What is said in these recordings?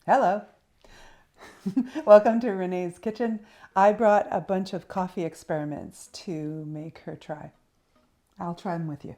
Hello. Welcome to Renee's Kitchen. I brought a bunch of coffee experiments to make her try. I'll try them with you.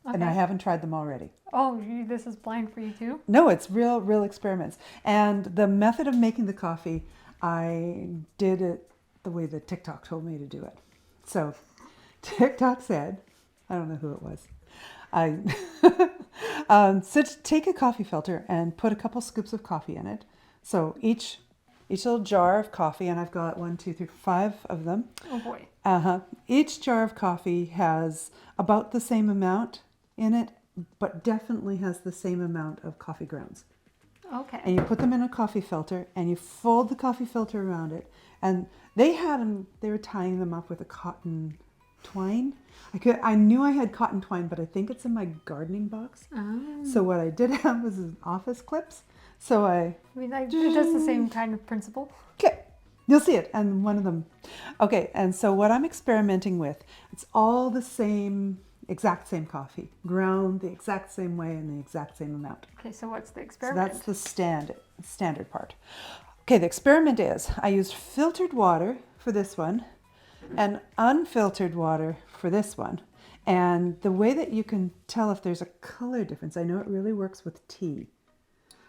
And I Okay. haven't tried them already. Oh, this is blind for you too? No, it's real experiments. And the method of making the coffee, I did it the way that TikTok told me to do it. So TikTok said, I don't know who it was. I take a coffee filter and put a couple scoops of coffee in it. So each little jar of coffee, and I've got 1, 2, 3, 5 of them. Oh boy. Each jar of coffee has about the same amount in it, but definitely has the same amount of coffee grounds. Okay. And you put them in a coffee filter, and you fold the coffee filter around it. And they were tying them up with a cotton twine. I knew I had cotton twine, but I think it's in my gardening box. So what I did have was office clips. So I mean, it does the same kind of principle. Okay, you'll see it, and one of them. Okay, and so what I'm experimenting with, it's all the same, exact same coffee, ground the exact same way in the exact same amount. Okay, so what's the So experiment? that's the standard part. Okay, the experiment is I used filtered water for this one and unfiltered water for this one. And the way that you can tell if there's a color difference, I know it really works with tea.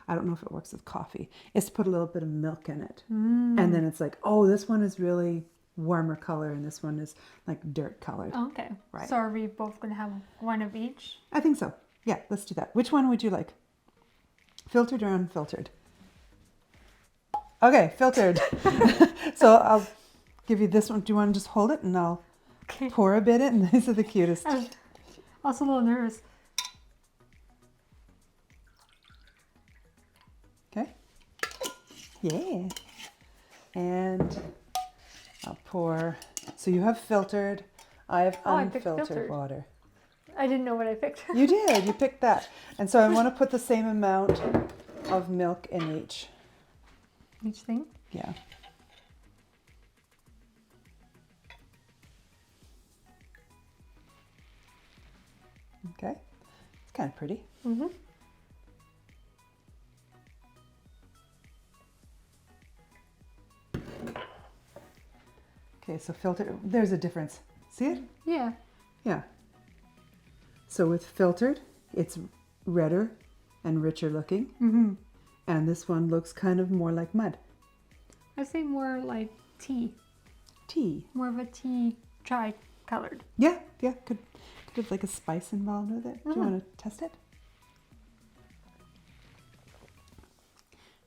I don't know if it works with coffee, is to put a little bit of milk in it. And then it's like, oh, this one is really warmer color and this one is like dirt colored. Okay. Right. So are we both going to have one of each? I think so. Yeah, let's do that. Which one would you like? Filtered or unfiltered? Okay, filtered. So I'll give you this one. Do you want to just hold it and I'll pour a bit in? These are the cutest. I was also a little nervous. Okay. Yeah. And I'll pour. So you have filtered. I have Oh, I picked unfiltered filtered. water. I didn't know what I picked. You did. You picked that. And so I want to put the same amount of milk in each. Each thing? Yeah. Okay. It's kind of pretty. Mm-hmm. Okay, so filtered. There's a difference. See it? Yeah. Yeah. So with filtered, it's redder and richer looking. Mm-hmm. And this one looks kind of more like mud. I'd say more like tea. Tea. More of a tea chai colored. Yeah. Could have like a spice involved with it. Do you want to test it?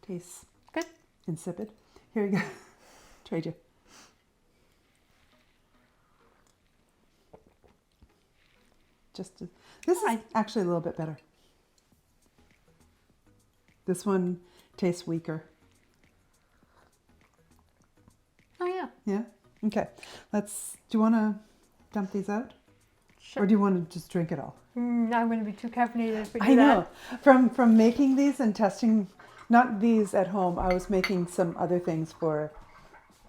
Tastes Good. insipid. Here we go. Trade you. This is actually a little bit better. This one tastes weaker. Oh yeah. Yeah? Okay. Do you want to dump these out? Sure. Or do you want to just drink it all? I'm going to be too caffeinated if we do I know. that. From making these and testing, not these at home, I was making some other things for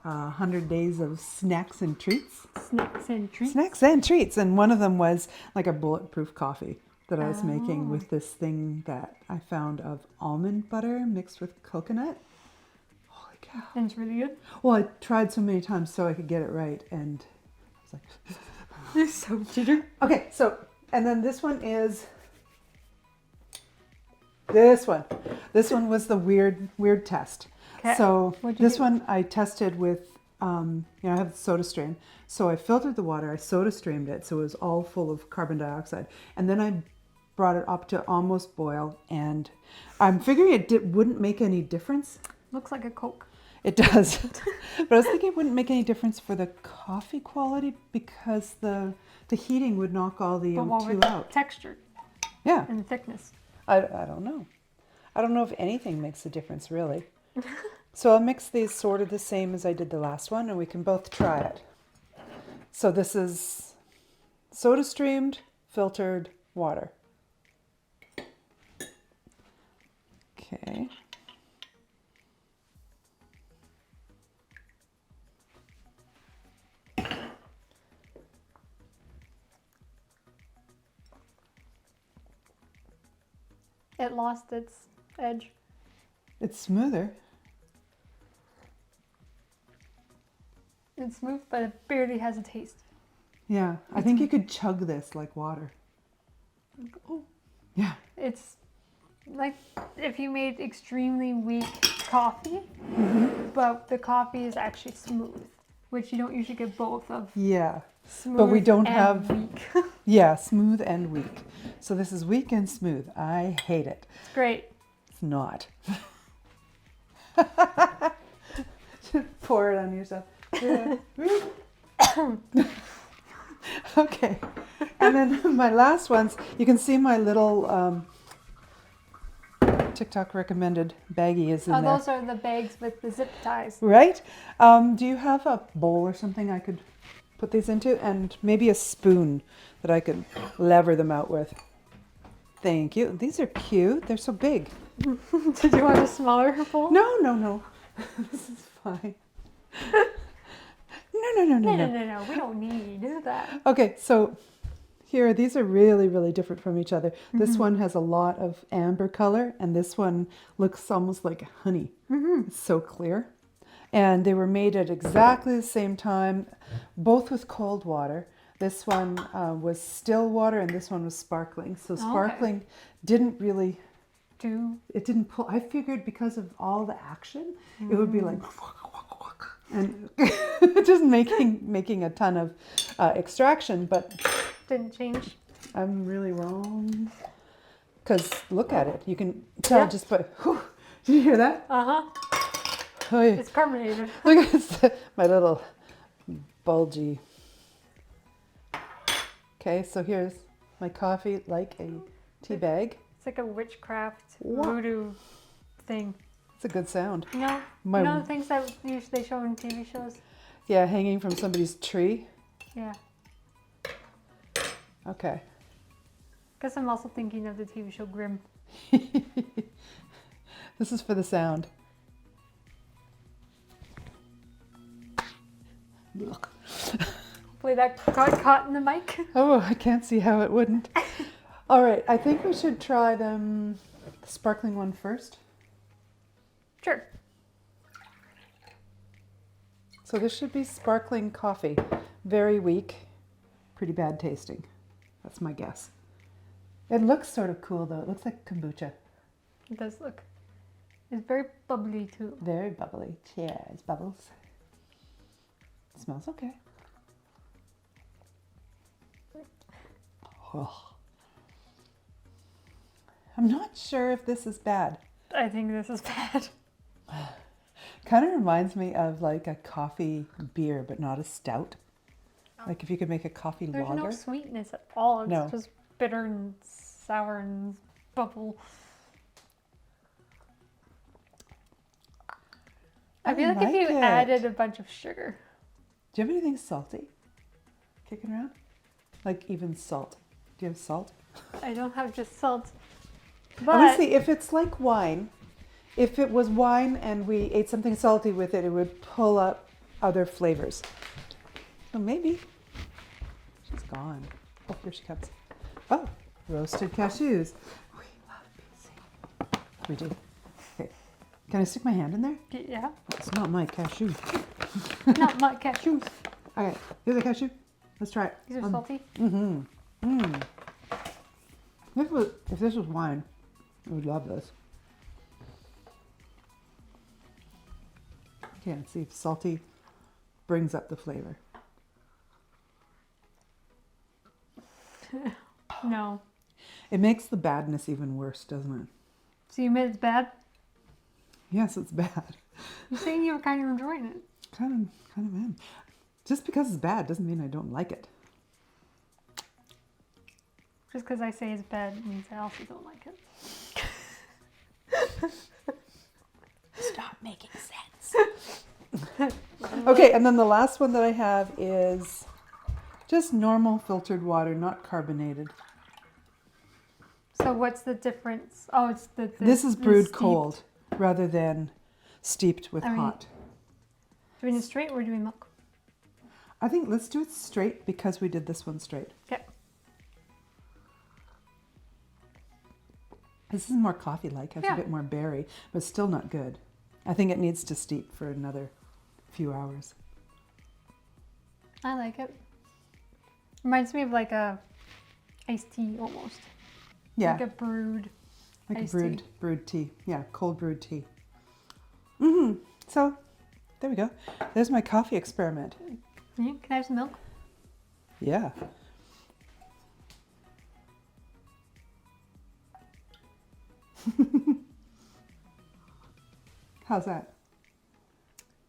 100 days of snacks and treats. Snacks and treats. Snacks and treats. And one of them was like a bulletproof coffee that I was making with this thing that I found of almond butter mixed with coconut. Holy cow. And it's really good. Well, I tried so many times so I could get it right. And I was like... You're so cheater. Okay, so, and then this one is this one. This one was the weird test. Okay. So What'd you this do? one I tested with, I have the soda stream. So I filtered the water, I soda streamed it, so it was all full of carbon dioxide. And then I brought it up to almost boil, and I'm figuring it wouldn't make any difference. Looks like a Coke. It does. But I was thinking it wouldn't make any difference for the coffee quality because the heating would knock all the But what O2 with the out. texture Yeah. and the thickness? I don't know. I don't know if anything makes a difference, really. So I'll mix these sort of the same as I did the last one, and we can both try it. So this is soda streamed, filtered water. Okay. It lost its edge. It's smoother. It's smooth, but it barely has a taste. Yeah, I think you could chug this like water. Oh. Yeah. It's like if you made extremely weak coffee, but the coffee is actually smooth, which you don't usually get both of. Yeah. Smooth we don't and have- weak. Yeah, smooth and weak. So this is weak and smooth. I hate it. It's great. It's not. Just pour it on yourself. Yeah. Okay. And then my last ones, you can see my little TikTok recommended baggie is in Oh, there. those are the bags with the zip ties. Right? Do you have a bowl or something I could put these into? And maybe a spoon that I could lever them out with. Thank you. These are cute. They're so big. Did you want a smaller bowl? No. This is fine. No. We don't need that. Okay, so here, these are really, really different from each other. This one has a lot of amber color, and this one looks almost like honey. It's so clear. And they were made at exactly the same time, both with cold water. This one was still water, and this one was sparkling. So sparkling didn't really, it didn't pull. I figured because of all the action, it would be like, and just making a ton of extraction, but Didn't change. I'm really wrong. Because look at it. You can tell just by, whew, did you hear that? Oh, yeah. It's carbonated. Look at this, my little bulgy. Okay, so here's my coffee like a tea bag. It's like a witchcraft What? voodoo thing. It's a good sound. You know, My- you know the things that usually they show in TV shows? Yeah, hanging from somebody's tree. Yeah. Okay. Guess I'm also thinking of the TV show Grimm. This is for the sound. Look. Hopefully that got caught in the mic. Oh, I can't see how it wouldn't. All right, I think we should try the sparkling one first. Sure. So this should be sparkling coffee. Very weak, pretty bad tasting. That's my guess. It looks sort of cool though. It looks like kombucha. It does look. It's very bubbly too. Very bubbly. Cheers, bubbles. It smells okay. Oh. I'm not sure if this is bad. I think this is bad. Kind of reminds me of like a coffee beer, but not a stout. Like if you could make a coffee There's lager. no sweetness at all. It's No. just bitter and sour and bubble. I feel like if you added a bunch of sugar. Do you have anything salty kicking around? Like even salt. Do you have salt? I don't have just salt. But Honestly, if it's like wine, if it was wine and we ate something salty with it, it would pull up other flavors. So maybe. She's gone. Oh, here she comes. Oh, roasted cashews. We love pizza. We do. Okay. Can I stick my hand in there? yeah, It's not my cashew. not my cashews. Okay, here's a cashew. Let's try it. These are salty. If this was wine, I would love this. Okay, let's see if salty brings up the flavor. No. It makes the badness even worse, doesn't it? So you made it bad? Yes, it's bad. You're saying you were kind of enjoying it. Kind of am. Just because it's bad doesn't mean I don't like it. Just because I say it's bad means I also don't like it. Stop making sense. Okay, and then the last one that I have is just normal filtered water, not carbonated. So what's the difference? Oh, it's the This is the brewed steeped. cold rather than steeped with I mean- hot. Doing it straight or doing milk? I think let's do it straight because we did this one straight. Okay. This is more coffee-like. Has Yeah. a bit more berry, but still not good. I think it needs to steep for another few hours. I like it. Reminds me of like a iced tea almost. Yeah, Like a brewed. like a iced tea. brewed tea. Yeah, cold brewed tea. So, there we go. There's my coffee experiment. Yeah, can I have some milk? Yeah. How's that?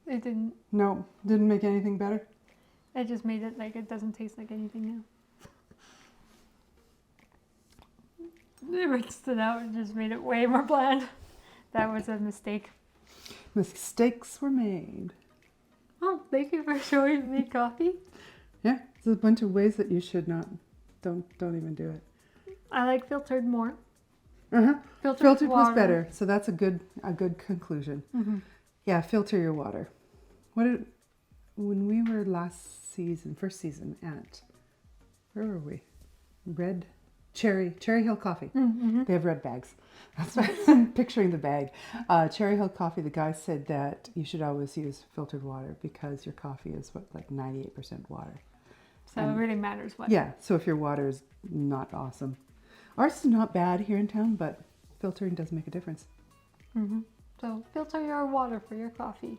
It didn't. No, didn't make anything better. It just made it like it doesn't taste like anything now. It rinsed it out and just made it way more bland. That was a mistake. Mistakes were made. Oh, thank you for showing me coffee. Yeah, there's a bunch of ways that you should not. Don't even do it. I like filtered more. Uh-huh. Filtered was water. better, so that's a good conclusion. Mm-hmm. Yeah, filter your water. When we were first season at, where were we? Cherry Hill Coffee. Mm-hmm. They have red bags. That's why I'm picturing the bag. Cherry Hill Coffee, the guy said that you should always use filtered water because your coffee is like 98% water. So it really matters what. Yeah, so if your water is not awesome. Ours is not bad here in town, but filtering does make a difference. Mm-hmm. So filter your water for your coffee.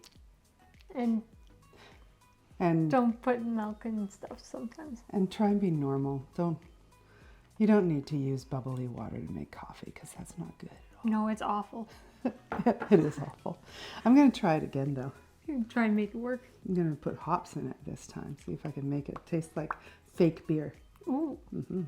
And don't put milk and stuff sometimes. And try and be normal. You don't need to use bubbly water to make coffee because that's not good at No, it's awful. all. It is awful. I'm going to try it again though. You can try and make it work. I'm going to put hops in it this time. See if I can make it taste like fake beer. Ooh. Mm-hmm.